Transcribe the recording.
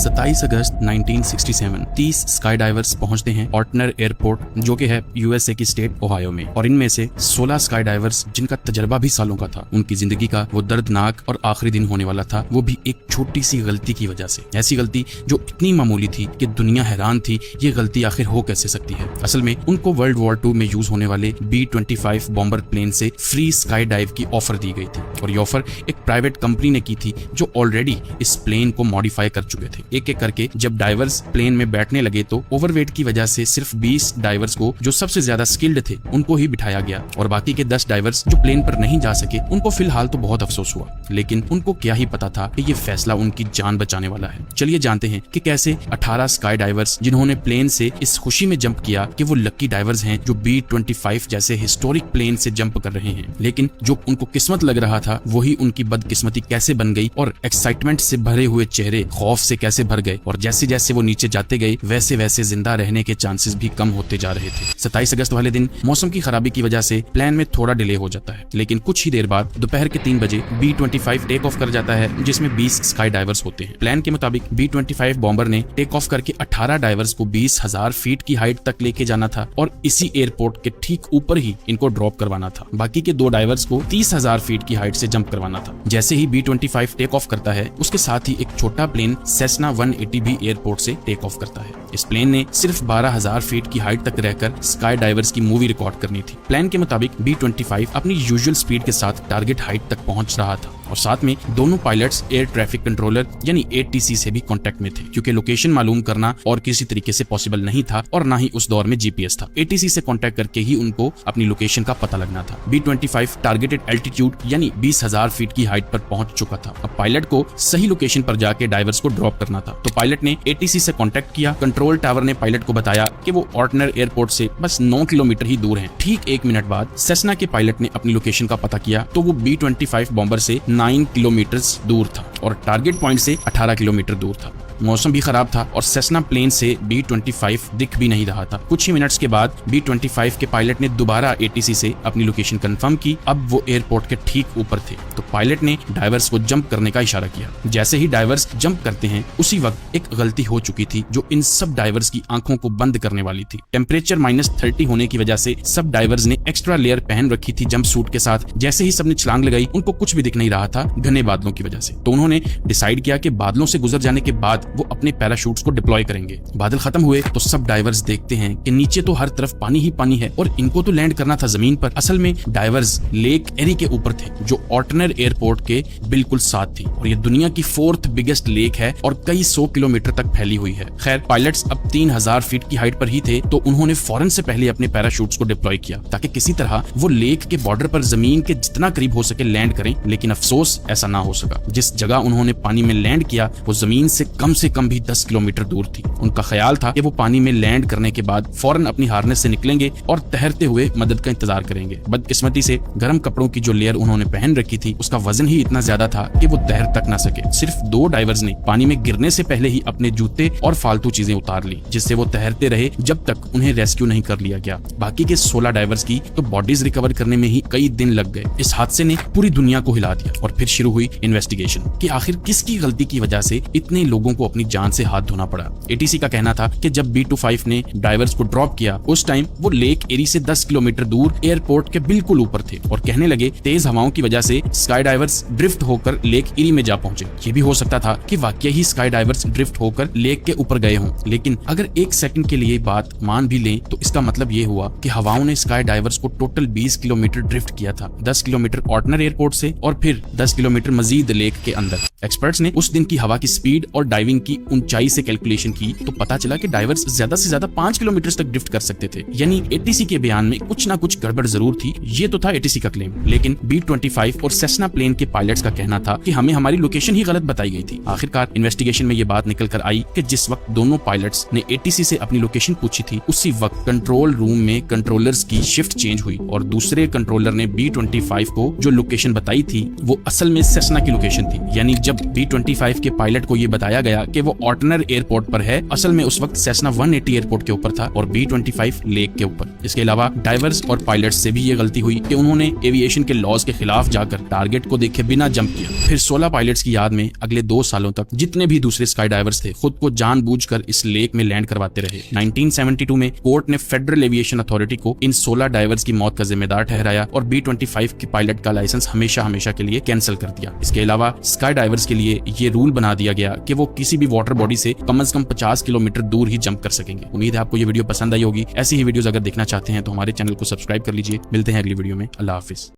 27 अगस्त 1967 30 sky divers पहुंचते हैं ऑर्टनर airport जो कि है यूएसए की स्टेट ओहायो में। और इनमें से 16 स्काई डाइवर्स जिनका तजर्बा भी सालों का था, उनकी जिंदगी का वो दर्दनाक और आखिरी दिन होने वाला था, वो भी एक छोटी सी गलती की वजह से। ऐसी गलती जो इतनी मामूली थी कि दुनिया हैरान थी ये गलती आखिर हो कैसे सकती है। असल में उनको वर्ल्ड वॉर 2 में यूज होने वाले B-25 बॉम्बर प्लेन से फ्री स्काई डाइव की ऑफर दी गई थी और ये ऑफर एक प्राइवेट कंपनी ने की थी जो ऑलरेडी इस प्लेन को मॉडिफाई कर चुके थे। एक एक करके जब डाइवर्स प्लेन में बैठने लगे तो ओवरवेट की वजह से सिर्फ 20 डाइवर्स को, जो सबसे ज्यादा स्किल्ड थे, उनको ही बिठाया गया और बाकी के 10 डाइवर्स जो प्लेन पर नहीं जा सके उनको फिलहाल तो बहुत अफसोस हुआ, लेकिन उनको क्या ही पता था कि ये फैसला उनकी जान बचाने वाला है। चलिए जानते हैं कि कैसे 18 स्काई डाइवर्स जिन्होंने प्लेन से इस खुशी में जंप किया कि वो लकी डाइवर्स हैं जो B-25 जैसे हिस्टोरिक प्लेन से जंप कर रहे हैं, लेकिन जो उनको किस्मत लग रहा था वही उनकी बदकिस्मती कैसे बन गई और एक्साइटमेंट से भरे हुए चेहरे खौफ से कैसे भर गए और जैसे जैसे वो नीचे जाते गए वैसे वैसे जिंदा रहने के चांसेस भी कम होते जा रहे थे। 27 अगस्त वाले दिन मौसम की खराबी की वजह से प्लान में थोड़ा डिले हो जाता है, लेकिन कुछ ही देर बाद दोपहर के 3 बजे B-25 टेक ऑफ कर जाता है जिसमें 20 स्काई डाइवर्स होते हैं। प्लान के मुताबिक B-25 बॉम्बर ने टेक ऑफ करके 18 डाइवर्स को 20,000 फीट की हाइट तक लेके जाना था और इसी एयरपोर्ट के ठीक ऊपर ही इनको ड्रॉप करवाना था। बाकी के 2 डाइवर्स को 30,000 फीट की हाइट से जंप करवाना था। जैसे ही B-25 टेक ऑफ करता है उसके साथ ही एक छोटा प्लेन सेसना 180 भी एयरपोर्ट से टेक ऑफ करता है। इस प्लेन ने सिर्फ 12,000 फीट की हाइट तक रहकर स्काई डाइवर्स की मूवी रिकॉर्ड करनी थी। प्लान के मुताबिक B-25 अपनी यूजुअल स्पीड के साथ टारगेट हाइट तक पहुंच रहा था और साथ में दोनों पायलट्स एयर ट्रैफिक कंट्रोलर यानी ATC से भी कांटेक्ट में थे, क्योंकि लोकेशन मालूम करना और किसी तरीके से पॉसिबल नहीं था और ना ही उस दौर में GPS था। ATC से कांटेक्ट करके ही उनको अपनी लोकेशन का पता लगना था। B-25 टारगेटेड एल्टीट्यूड यानी 20,000 फीट की हाइट पर पहुंच चुका था। अब पायलट को सही लोकेशन पर जाके डाइवर्स को ड्रॉप करना था, तो पायलट ने ATC से कांटेक्ट किया। कंट्रोल टावर ने पायलट को बताया कि वो ऑर्टनर एयरपोर्ट से बस 9 किलोमीटर ही दूर है। ठीक 1 मिनट बाद सेसना के पायलट ने अपनी लोकेशन का पता किया तो वो B-25 बॉम्बर से 9 किलोमीटर दूर था और टारगेट पॉइंट से 18 किलोमीटर दूर था। मौसम भी खराब था और सेसना प्लेन से B-25 दिख भी नहीं रहा था। कुछ ही मिनट्स के बाद B-25 के पायलट ने दोबारा ATC से अपनी लोकेशन कंफर्म की। अब वो एयरपोर्ट के ठीक ऊपर थे, तो पायलट ने डाइवर्स को जंप करने का इशारा किया। जैसे ही डाइवर्स जंप करते हैं उसी वक्त एक गलती हो चुकी थी जो इन सब डाइवर्स की आंखों को बंद करने वाली थी। टेम्परेचर -30 होने की वजह से सब डाइवर्स ने एक्स्ट्रा लेयर पहन रखी थी जंप सूट के साथ। जैसे ही सबने छलांग लगाई उनको कुछ भी दिख नहीं रहा था घने बादलों की वजह से, तो उन्होंने डिसाइड किया कि बादलों से गुजर जाने के बाद वो अपने पैराशूट्स को डिप्लॉय करेंगे। बादल खत्म हुए तो सब डाइवर्स देखते हैं कि नीचे तो हर तरफ पानी ही पानी है और इनको तो लैंड करना था जमीन पर। असल में डाइवर्स लेक एरी के ऊपर थे जो ऑर्टनर एयरपोर्ट के बिल्कुल साथ थी और ये दुनिया की 4th बिगेस्ट लेक है और कई 100 किलोमीटर तक फैली हुई है। खैर पायलट्स अब 3,000 फीट की हाइट पर ही थे, तो उन्होंने फौरन से पहले अपने पैराशूट्स को डिप्लॉय किया ताकि किसी तरह वो लेक के बॉर्डर पर जमीन के जितना करीब हो सके लैंड करें, लेकिन अफसोस ऐसा ना हो सका। जिस जगह उन्होंने पानी में लैंड किया वो जमीन से कम भी 10 किलोमीटर दूर थी। उनका ख्याल था कि वो पानी में लैंड करने के बाद फौरन अपनी हार्नेस से निकलेंगे और तैरते हुए मदद का इंतजार करेंगे। बदकिस्मती से गर्म कपड़ों की जो लेयर उन्होंने पहन रखी थी उसका वजन ही इतना ज्यादा था कि वो तैर तक ना सके। सिर्फ 2 डाइवर्स ने पानी में गिरने से पहले ही अपने जूते और फालतू चीजें उतार ली, जिससे वो तैरते रहे जब तक उन्हें रेस्क्यू नहीं कर लिया गया। बाकी के 16 डाइवर्स की तो बॉडीज रिकवर करने में ही कई दिन लग गए। इस हादसे ने पूरी दुनिया को हिला दिया और फिर शुरू हुई इन्वेस्टिगेशन कि आखिर किसकी गलती की वजह से इतने लोगों को अपनी जान से हाथ धोना पड़ा। ATC का कहना था कि जब B-25 ने डाइवर्स को ड्रॉप किया उस टाइम वो लेक एरी से 10 किलोमीटर दूर एयरपोर्ट के बिल्कुल ऊपर थे और कहने लगे तेज हवाओं की वजह से स्काई डाइवर्स ड्रिफ्ट होकर लेक एरी में जा पहुंचे। ये भी हो सकता था कि वाकई ही स्काई डाइवर्स ड्रिफ्ट होकर लेक के ऊपर गए हों, लेकिन अगर 1 सेकंड के लिए बात मान भी लें तो इसका मतलब ये हुआ कि हवाओं ने स्काई डाइवर्स को टोटल 20 किलोमीटर ड्रिफ्ट किया था, 10 किलोमीटर ऑर्टनर एयरपोर्ट से और फिर 10 किलोमीटर मजीद लेक के अंदर। एक्सपर्ट्स ने उस दिन की हवा की स्पीड और डाइविंग की ऊंचाई से कैलकुलेशन की तो पता चला कि डाइवर्स ज्यादा से ज्यादा 5 किलोमीटर तक ड्रिफ्ट कर सकते थे। यानी ATC के बयान में कुछ ना कुछ गड़बड़ जरूर थी। ये तो था ATC का क्लेम, लेकिन B-25 और सेसना प्लेन के पायलट्स का कहना था कि हमें हमारी लोकेशन ही गलत बताई गई थी। आखिरकार इन्वेस्टिगेशन में ये बात निकल कर आई कि जिस वक्त दोनों पायलट्स ने ATC से अपनी लोकेशन पूछी थी उसी वक्त कंट्रोल रूम में कंट्रोलर्स की शिफ्ट चेंज हुई और दूसरे कंट्रोलर ने B-25 को जो लोकेशन बताई थी वो असल में सेसना की लोकेशन थी। यानी जब B-25 के पायलट को ये बताया गया गया कि वो ऑर्टनर एयरपोर्ट पर है, असल में उस वक्त सेसना 180 एयरपोर्ट के ऊपर था और B-25 लेक के ऊपर। इसके अलावा डाइवर्स और पायलट्स से भी ये गलती हुई कि उन्होंने एविएशन के लॉज के खिलाफ जाकर टारगेट को देखे बिना जंप किया। फिर 16 पायलट्स की याद में अगले 2 सालों तक जितने भी दूसरे स्काई डाइवर्स थे खुद को जानबूझकर इस लेक में लैंड करवाते रहे। 1972 में कोर्ट ने फेडरल एविएशन अथॉरिटी को इन 16 डाइवर्स की मौत का जिम्मेदार ठहराया और B-25 के पायलट का लाइसेंस हमेशा हमेशा के लिए कैंसिल कर दिया। इसके अलावा स्काई डाइवर्स के लिए ये रूल बना दिया गया कि वो किसी भी वाटर बॉडी से कम 50 किलोमीटर दूर ही जंप कर सकेंगे। उम्मीद है आपको ये वीडियो पसंद आई होगी। ऐसी ही वीडियोस अगर देखना चाहते हैं तो हमारे चैनल को सब्सक्राइब कर लीजिए। मिलते हैं अगली वीडियो में। अल्लाह हाफिज।